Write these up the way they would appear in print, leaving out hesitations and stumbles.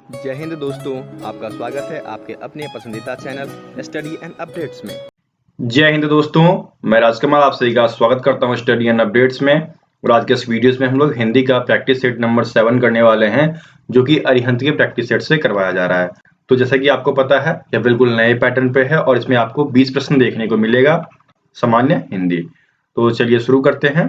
जय हिंद दोस्तों, आपका स्वागत है आपके अपने पसंदीदा चैनल स्टडी एंड अपडेट्स में। जय हिंद दोस्तों, मैं राजकमल आप सभी का स्वागत करता हूं स्टडी एंड अपडेट्स में। और आज के इस वीडियोस में हम लोग हिंदी का प्रैक्टिस सेट नंबर 7 करने वाले हैं, जो कि अरिहंत के प्रैक्टिस सेट से करवाया जा रहा है। तो जैसा कि आपको पता है, यह बिल्कुल नए पैटर्न पे है और इसमें आपको 20 प्रश्न देखने को मिलेगा, सामान्य हिंदी। तो चलिए शुरू करते हैं।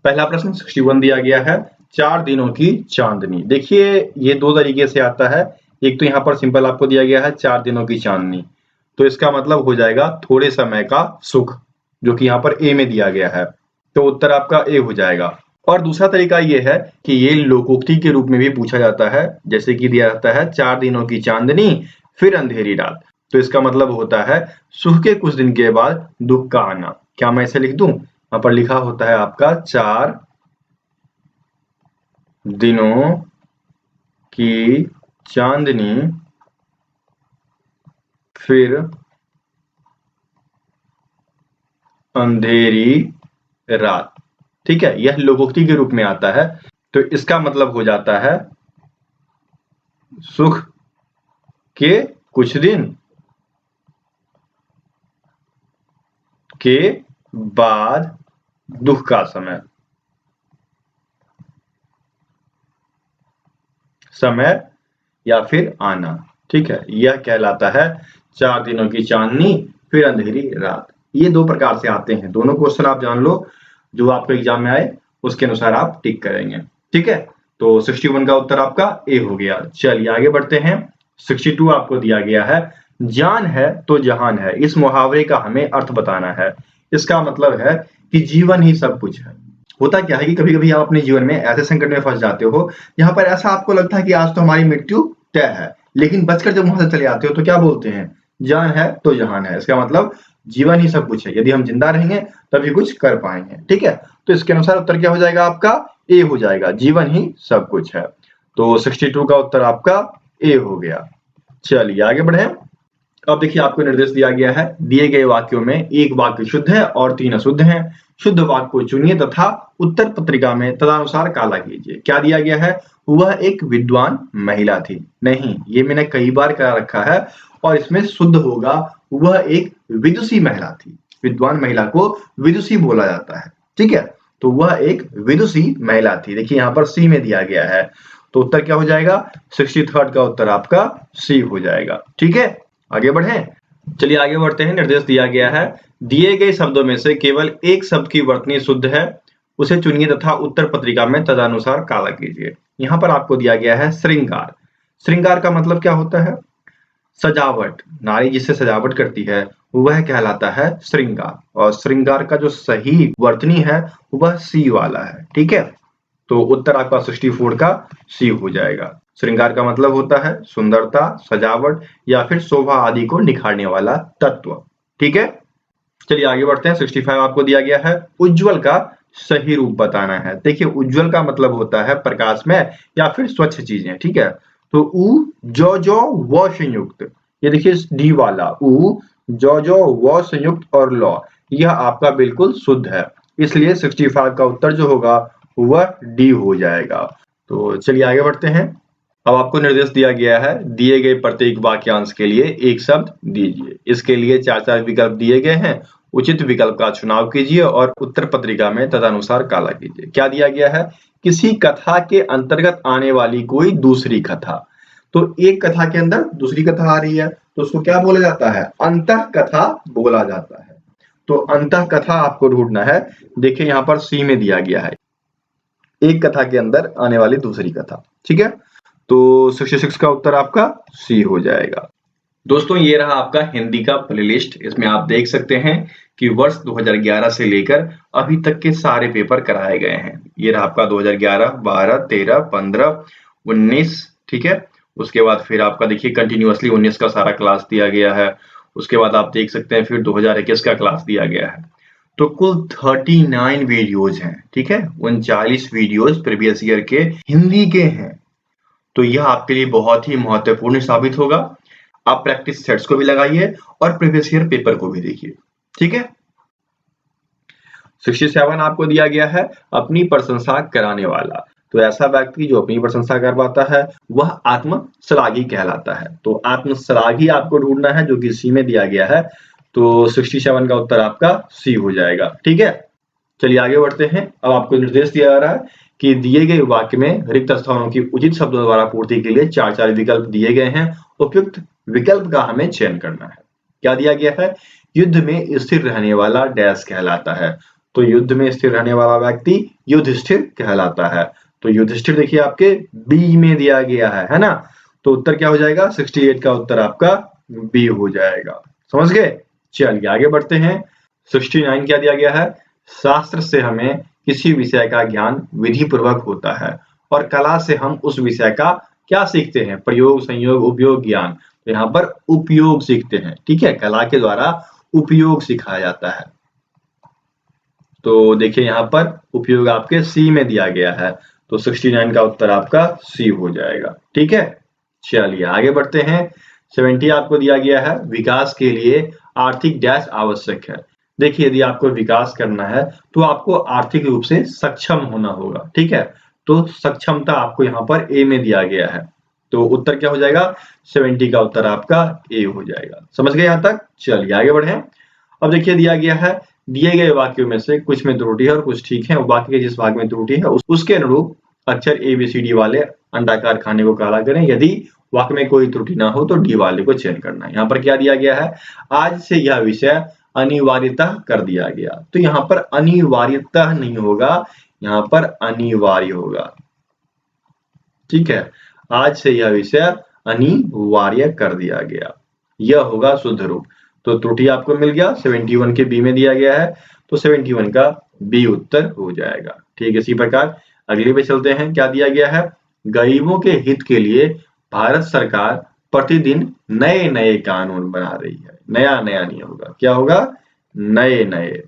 पहला प्रश्न 61 दिया गया है, 4 दिनों की चांदनी। देखिए ये दो तरीके से आता है। एक तो यहाँ पर सिंपल आपको दिया गया है 4 दिनों की चांदनी, तो इसका मतलब हो जाएगा थोड़े समय का सुख, जो कि यहाँ पर ए में दिया गया है, तो उत्तर आपका ए हो जाएगा। और दूसरा तरीका ये है कि ये लोकोक्ति के रूप में भी पूछा जाता है, जैसे कि दिया जाता है 4 दिनों की चांदनी फिर अंधेरी रात, तो इसका मतलब होता है सुख के कुछ दिन के बाद दुख का आना। क्या मैं इसे लिख दूं? यहाँ पर लिखा होता है आपका 4 दिनों की चांदनी फिर अंधेरी रात। ठीक है, यह लोकोक्ति के रूप में आता है, तो इसका मतलब हो जाता है सुख के कुछ दिन के बाद दुख का समय या फिर आना। ठीक है, यह कहलाता है 4 दिनों की चांदनी फिर अंधेरी रात। ये दो प्रकार से आते हैं, दोनों क्वेश्चन आप जान लो, जो आपके एग्जाम में आए उसके अनुसार आप टिक करेंगे। ठीक है, तो 61 का उत्तर आपका ए हो गया। चलिए आगे बढ़ते हैं। 62 आपको दिया गया है, जान है तो जहान है। इस मुहावरे का हमें अर्थ बताना है। इसका मतलब है कि जीवन ही सब कुछ है। होता क्या है कि कभी कभी आप अपने जीवन में ऐसे संकट में फंस जाते हो, यहाँ पर ऐसा आपको लगता है कि आज तो हमारी मृत्यु तय है, लेकिन बचकर जब वहां से चले आते हो तो क्या बोलते हैं? जान है तो जहान है। इसका मतलब जीवन ही सब कुछ है, यदि हम जिंदा रहेंगे तभी कुछ कर पाएंगे। ठीक है, तो इसके अनुसार उत्तर क्या हो जाएगा? आपका ए हो जाएगा, जीवन ही सब कुछ है। तो 62 का उत्तर आपका ए हो गया। चलिए आगे बढ़े। अब देखिए आपको निर्देश दिया गया है, दिए गए वाक्यों में एक वाक्य शुद्ध है और 3 अशुद्ध हैं। शुद्ध वाक्य को चुनिए तथा उत्तर पत्रिका में तदनुसार काला कीजिए। क्या दिया गया है? वह एक विद्वान महिला थी। नहीं, ये मैंने कई बार करा रखा है, और इसमें शुद्ध होगा वह एक विदुषी महिला थी। विद्वान महिला को विदुषी बोला जाता है। ठीक है, तो वह एक विदुषी महिला थी। देखिए यहाँ पर सी में दिया गया है, तो उत्तर क्या हो जाएगा? 63 का उत्तर आपका सी हो जाएगा। ठीक है, आगे बढ़े। चलिए आगे बढ़ते हैं। निर्देश दिया गया है, दिए गए शब्दों में से केवल एक शब्द की वर्तनी शुद्ध है, उसे चुनिए तथा उत्तर पत्रिका में तदनुसार काला कीजिए। यहाँ पर आपको दिया गया है श्रृंगार। श्रृंगार का मतलब क्या होता है? सजावट। नारी जिससे सजावट करती है वह कहलाता है श्रृंगार, और श्रृंगार का जो सही वर्तनी है वह सी वाला है। ठीक है, तो उत्तर आपका 64 का सी हो जाएगा। श्रृंगार का मतलब होता है सुंदरता, सजावट या फिर शोभा आदि को निखारने वाला तत्व। ठीक है, चलिए आगे बढ़ते हैं। 65 आपको दिया गया है, उज्जवल का सही रूप बताना है। देखिए उज्जवल का मतलब होता है प्रकाशमय या फिर स्वच्छ चीजें। ठीक है, तो उ जो व संयुक्त, ये देखिए डी वाला उ जो व संयुक्त और लॉ, यह आपका बिल्कुल शुद्ध है, इसलिए 65 का उत्तर जो होगा वह डी हो जाएगा। तो चलिए आगे बढ़ते हैं। अब आपको निर्देश दिया गया है, दिए गए प्रत्येक वाक्यांश के लिए एक शब्द दीजिए। इसके लिए 4 विकल्प दिए गए हैं, उचित विकल्प का चुनाव कीजिए और उत्तर पत्रिका में तदनुसार काला कीजिए। क्या दिया गया है? किसी कथा के अंतर्गत आने वाली कोई दूसरी कथा। तो एक कथा के अंदर दूसरी कथा आ रही है, तो उसको क्या बोला जाता है? अंतः कथा बोला जाता है। तो अंतः कथा आपको ढूंढना है। देखिए यहाँ पर सी में दिया गया है, एक कथा के अंदर आने वाली दूसरी कथा। ठीक है, तो 66 का उत्तर आपका सी हो जाएगा। दोस्तों ये रहा आपका हिंदी का प्लेलिस्ट। इसमें आप देख सकते हैं कि वर्ष 2011 से लेकर अभी तक के सारे पेपर कराए गए हैं। ये रहा आपका 2011, 12, 13, 15, 19। ठीक है, उसके बाद फिर आपका देखिए कंटिन्यूअसली 19 का सारा क्लास दिया गया है। उसके बाद आप देख सकते हैं फिर 2021 का क्लास दिया गया है। तो कुल 39 वीडियोज हैं। ठीक है, 39 वीडियोज प्रीवियस ईयर के हिंदी के हैं। तो यह आपके लिए बहुत ही महत्वपूर्ण साबित होगा। आप प्रैक्टिस सेट्स को भी लगाइए और प्रीवियस ईयर पेपर को भी देखिए। ठीक है, 67 आपको दिया गया है, अपनी प्रशंसा कराने वाला। तो ऐसा व्यक्ति जो अपनी प्रशंसा कर पाता है वह आत्मश्लाघी कहलाता है। तो आत्मश्लाघी आपको ढूंढना है जो कि सी में दिया गया है। तो 67 का उत्तर आपका सी हो जाएगा। ठीक है, चलिए आगे बढ़ते हैं। अब आपको निर्देश दिया जा रहा है कि दिए गए वाक्य में रिक्त स्थानों की उचित शब्दों द्वारा पूर्ति के लिए 4 विकल्प दिए गए हैं। उपयुक्त विकल्प का हमें चयन करना है। क्या दिया गया है? युद्ध में स्थिर रहने वाला डैश कहलाता है। तो युद्ध में स्थिर रहने वाला व्यक्ति युधिष्ठिर कहलाता है। तो युधिष्ठिर देखिए आपके बी में दिया गया है ना। तो उत्तर क्या हो जाएगा? 68 का उत्तर आपका बी हो जाएगा। समझ गए? चलिए आगे बढ़ते हैं। 69 क्या दिया गया है? शास्त्र से हमें किसी विषय का ज्ञान विधि पूर्वक होता है और कला से हम उस विषय का क्या सीखते हैं? प्रयोग, संयोग, उपयोग, ज्ञान। तो यहाँ पर उपयोग सीखते हैं। ठीक है, कला के द्वारा उपयोग सिखाया जाता है। तो देखिए यहाँ पर उपयोग आपके सी में दिया गया है। तो 69 का उत्तर आपका सी हो जाएगा। ठीक है, चलिए आगे बढ़ते हैं। 70 आपको दिया गया है विकास के लिए आर्थिक डैश आवश्यक है। देखिए यदि आपको विकास करना है तो आपको आर्थिक रूप से सक्षम होना होगा। ठीक है, तो सक्षमता आपको यहाँ पर ए में दिया गया है। तो उत्तर क्या हो जाएगा? 70 का उत्तर आपका ए हो जाएगा। समझ गए यहाँ तक? चलिए आगे बढ़े। अब देखिए दिया गया है दिए गए वाक्यों में से कुछ में त्रुटि है और कुछ ठीक है। वाक्य के जिस भाग में त्रुटि है उसके अनुरूप अक्षर ABCD वाले अंडाकार खाने को काला करें। यदि वाक्य में कोई त्रुटि ना हो तो डी वाले को चयन करना है। यहाँ पर क्या दिया गया है? आज से यह विषय अनिवार्यतः कर दिया गया। तो यहाँ पर अनिवार्यतः नहीं होगा, यहाँ पर अनिवार्य होगा। ठीक है, आज से यह विषय अनिवार्य कर दिया गया, यह होगा शुद्ध रूप। तो त्रुटि आपको मिल गया। 71 के बी में दिया गया है। तो 71 का बी उत्तर हो जाएगा। ठीक है, इसी प्रकार अगले पे चलते हैं। क्या दिया गया है? गरीबों के हित के लिए भारत सरकार प्रतिदिन नए नए कानून बना रही है। नया नया नहीं होगा, क्या होगा? नए नए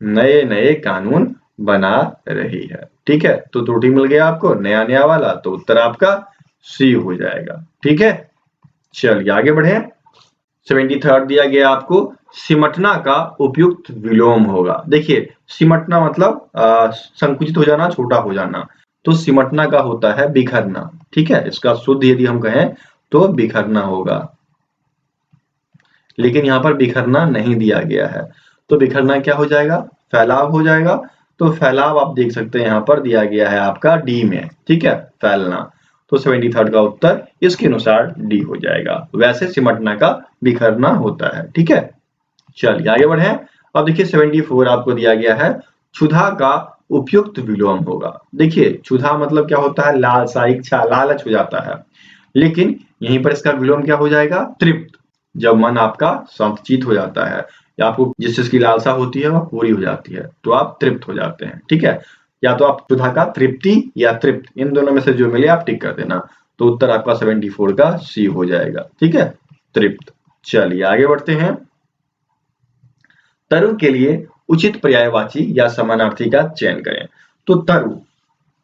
नए नए कानून बना रही है। ठीक है, तो त्रुटि मिल गया आपको नया नया वाला। तो उत्तर आपका सी हो जाएगा। ठीक है, चलिए आगे बढ़े। 73 दिया गया आपको सिमटना का उपयुक्त विलोम होगा। देखिए सिमटना मतलब संकुचित हो जाना, छोटा हो जाना। तो सिमटना का होता है बिखरना। ठीक है, इसका शुद्ध यदि हम कहें तो बिखरना होगा, लेकिन यहाँ पर बिखरना नहीं दिया गया है। तो बिखरना क्या हो जाएगा? फैलाव हो जाएगा। तो फैलाव आप देख सकते हैं यहाँ पर दिया गया है आपका डी में। ठीक है, फैलना। तो 73 का उत्तर इसके अनुसार डी हो जाएगा। वैसे सिमटना का बिखरना होता है। ठीक है, चलिए आगे बढ़े। अब देखिए 74 आपको दिया गया है क्षुधा का उपयुक्त विलोम होगा। देखिए क्षुधा मतलब क्या होता है? लालसा, इच्छा, लालच हो जाता है। लेकिन यहीं पर इसका विलोम क्या हो जाएगा? तृप्त। जब मन आपका संतचित हो जाता है या आपको जिस चीज की लालसा होती है वह पूरी हो जाती है तो आप तृप्त हो जाते हैं। ठीक है, या तो आप क्षुधा का तृप्ति या तृप्त, इन दोनों में से जो मिले आप टिक कर देना। तो उत्तर आपका 74 का सी हो जाएगा। ठीक है, तृप्त। चलिए आगे बढ़ते हैं। तरु के लिए उचित पर्यायवाची या समानार्थी का चयन करें। तो तरु,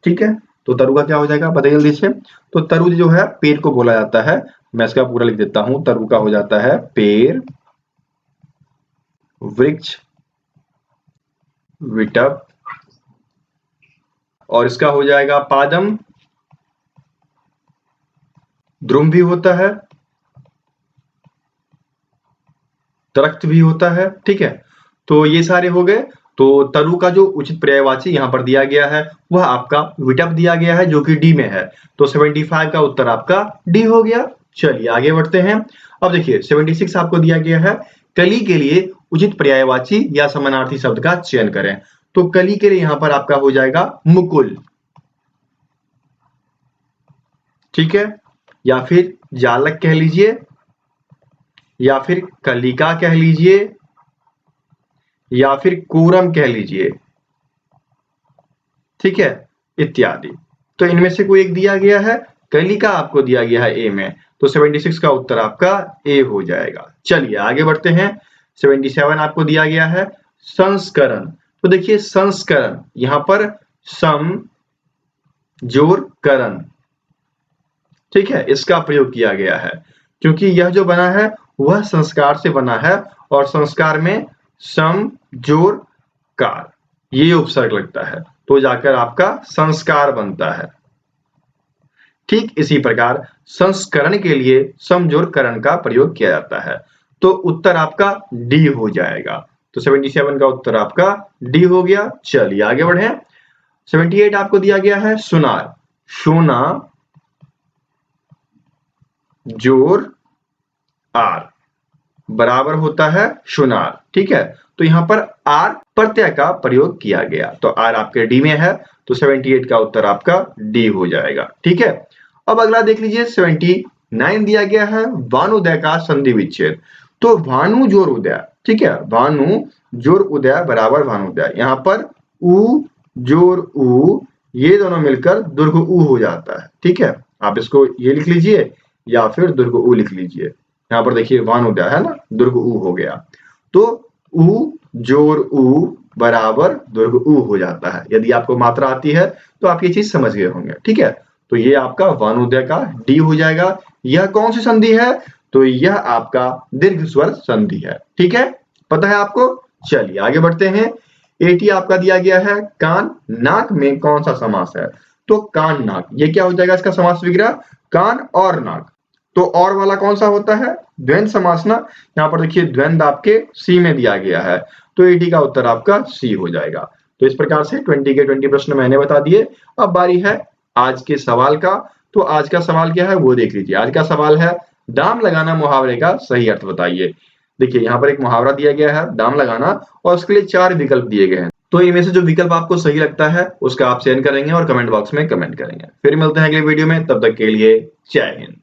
ठीक है, तो तरु का क्या हो जाएगा? बताइए जल्दी से। तो तरु जो है पेड़ को बोला जाता है। मैं इसका पूरा लिख देता हूं। तरु का हो जाता है पेड़, वृक्ष, विटप, और इसका हो जाएगा पादम, द्रुम भी होता है, दरख्त भी होता है। ठीक है, तो ये सारे हो गए। तो तरु का जो उचित पर्यायवाची यहाँ पर दिया गया है वह आपका विटप दिया गया है जो कि डी में है। तो 75 का उत्तर आपका डी हो गया। चलिए आगे बढ़ते हैं। अब देखिए 76 आपको दिया गया है कली के लिए उचित पर्यायवाची या समानार्थी शब्द का चयन करें। तो कली के लिए यहाँ पर आपका हो जाएगा मुकुल। ठीक है, या फिर जालक कह लीजिए, या फिर कलिका कह लीजिए, या फिर कोरम कह लीजिए। ठीक है, इत्यादि। तो इनमें से कोई एक दिया गया है, कलिका आपको दिया गया है ए में। तो 76 का उत्तर आपका ए हो जाएगा। चलिए आगे बढ़ते हैं। 77 आपको दिया गया है संस्करण। तो देखिए संस्करण यहाँ पर सम जोर करण, ठीक है, इसका प्रयोग किया गया है क्योंकि यह जो बना है वह संस्कार से बना है और संस्कार में सम जोर कार, ये उपसर्ग लगता है तो जाकर आपका संस्कार बनता है। ठीक इसी प्रकार संस्करण के लिए समजोर करण का प्रयोग किया जाता है। तो उत्तर आपका डी हो जाएगा। तो 77 का उत्तर आपका डी हो गया। चलिए आगे बढ़े। 78 आपको दिया गया है सुनार। सोना जोर आर बराबर होता है सुनार। ठीक है, तो यहां पर आर प्रत्यय का प्रयोग किया गया, तो आर आपके डी में है, तो 78 का उत्तर आपका डी हो जाएगा। ठीक है, अब अगला देख लीजिए 79 दिया गया है भानुदय का संधि विच्छेद। तो भानु जोर उदय, ठीक है, भानु जोर उदय बराबर भानुदय। यहाँ पर उ जोर उ ये दोनों मिलकर दुर्ग उ हो जाता है। ठीक है, आप इसको ये लिख लीजिए या फिर दुर्ग उ लिख लीजिए। यहाँ पर देखिए भानुदय है ना, दुर्ग उ हो गया, तो उ जोर उ बराबर दुर्ग उ हो जाता है। यदि आपको मात्रा आती है तो आप ये चीज समझ गए होंगे। ठीक है, तो ये आपका भानुदय का डी हो जाएगा। यह कौन सी संधि है? तो यह आपका दीर्घ स्वर संधि है। ठीक है, पता है आपको। चलिए आगे बढ़ते हैं। 80 आपका दिया गया है कान नाक में कौन सा समास है? तो कान नाक, ये क्या हो जाएगा इसका समास विग्रह? कान और नाक। तो और वाला कौन सा होता है? द्वंद्व समास ना। यहाँ पर देखिए द्वंद्व आपके सी में दिया गया है, तो 80 का उत्तर आपका सी हो जाएगा। तो इस प्रकार से 20 के 20 प्रश्न मैंने बता दिए। अब बारी है आज के सवाल का। तो आज का सवाल क्या है वो देख लीजिए। आज का सवाल है दाम लगाना मुहावरे का सही अर्थ बताइए। देखिए यहाँ पर एक मुहावरा दिया गया है दाम लगाना, और उसके लिए 4 विकल्प दिए गए हैं। तो इनमें से जो विकल्प आपको सही लगता है उसका आप चयन करेंगे और कमेंट बॉक्स में कमेंट करेंगे। फिर मिलते हैं अगले वीडियो में, तब तक के लिए जय हिंद।